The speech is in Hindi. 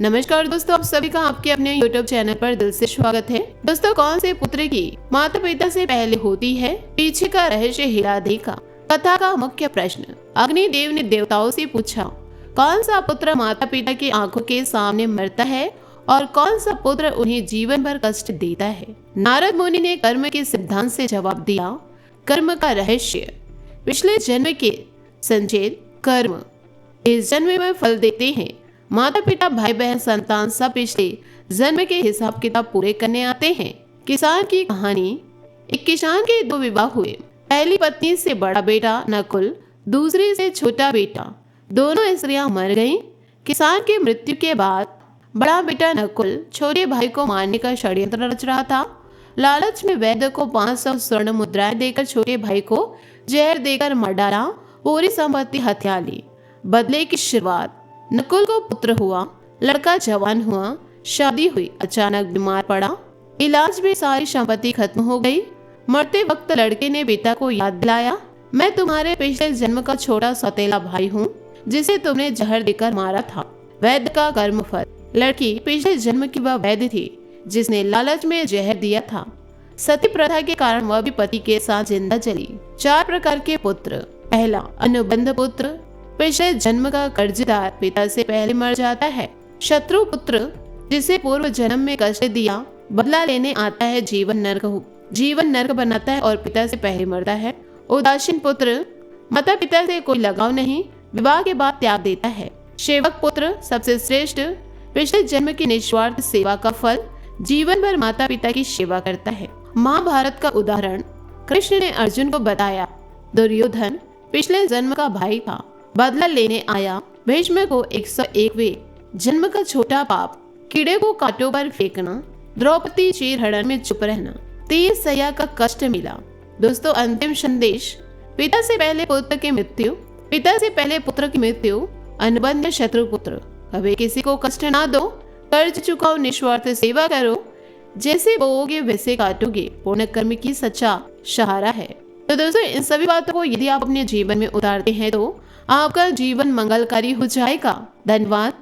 नमस्कार दोस्तों, आप सभी का आपके अपने YouTube चैनल पर दिल से स्वागत है। दोस्तों, कौन से पुत्र की माता पिता से पहले होती है, पीछे का रहस्य हिला देगा। कथा का मुख्य प्रश्न। अग्निदेव ने देवताओं से पूछा, कौन सा पुत्र माता पिता की आंखों के सामने मरता है और कौन सा पुत्र उन्हें जीवन भर कष्ट देता है। नारद मुनि ने कर्म के सिद्धांत से जवाब दिया, कर्म का रहस्य पिछले जन्म के संचित कर्म इस जन्म में फल देते हैं। माता पिता भाई बहन संतान सब पिछले जन्म के हिसाब किताब पूरे करने आते हैं। किसान की कहानी। एक किसान के 2 विवाह हुए। पहली पत्नी से बड़ा बेटा नकुल, दूसरी से छोटा बेटा। दोनों स्त्रियां मर गईं। किसान की मृत्यु के बाद बड़ा बेटा नकुल छोटे भाई को मारने का षड्यंत्र रच रहा था। लालच में वैद्य को 500 स्वर्ण मुद्राएं देकर छोटे भाई को जहर देकर मर डाला। पूरी संपत्ति हथिया ली। बदले की शुरुआत। नकुल को पुत्र हुआ। लड़का जवान हुआ, शादी हुई, अचानक बीमार पड़ा। इलाज में सारी संपत्ति खत्म हो गई। मरते वक्त लड़के ने पिता को याद दिलाया, मैं तुम्हारे पिछले जन्म का छोटा सौतेला भाई हूँ जिसे तुमने जहर देकर मारा था। वैद्य का कर्म फल। लड़की पिछले जन्म की वह वैद्य थी जिसने लालच में जहर दिया था। सती प्रथा के कारण वह भी पति के साथ जिंदा चली। 4 प्रकार के पुत्र। पहला, अनुबंध पुत्र, पिछले जन्म का कर्जदार पिता से पहले मर जाता है। शत्रु पुत्र, जिसे पूर्व जन्म में कष्ट दिया, बदला लेने आता है, जीवन नरक बनाता है और पिता से पहले मरता है। उदासीन पुत्र, माता पिता से कोई लगाव नहीं, विवाह के बाद त्याग देता है। सेवक पुत्र, सबसे श्रेष्ठ, पिछले जन्म की निस्वार्थ सेवा का फल, जीवन भर माता पिता की सेवा करता है। महाभारत का उदाहरण। कृष्ण ने अर्जुन को बताया, दुर्योधन पिछले जन्म का भाई था, बदला लेने आया। भीष्म को 101वें जन्म का छोटा पाप, कीड़े को कांटों पर फेंकना। द्रौपदी चीरहरण में चुप रहना। 30 सया का कष्ट मिला। दोस्तों, अंतिम संदेश। पिता से पहले पुत्र की मृत्यु, पिता से पहले पुत्र की मृत्यु, अनुबंध शत्रु पुत्र। कभी किसी को कष्ट ना दो, कर्ज चुकाओ, निस्वार्थ सेवा करो, जैसे बोओगे वैसे काटोगे, पुण्य कर्म की सच्चा सहारा है। तो दोस्तों, इन सभी बातों को यदि आप अपने जीवन में उतारते हैं तो आपका जीवन मंगलकारी हो जाएगा। धन्यवाद।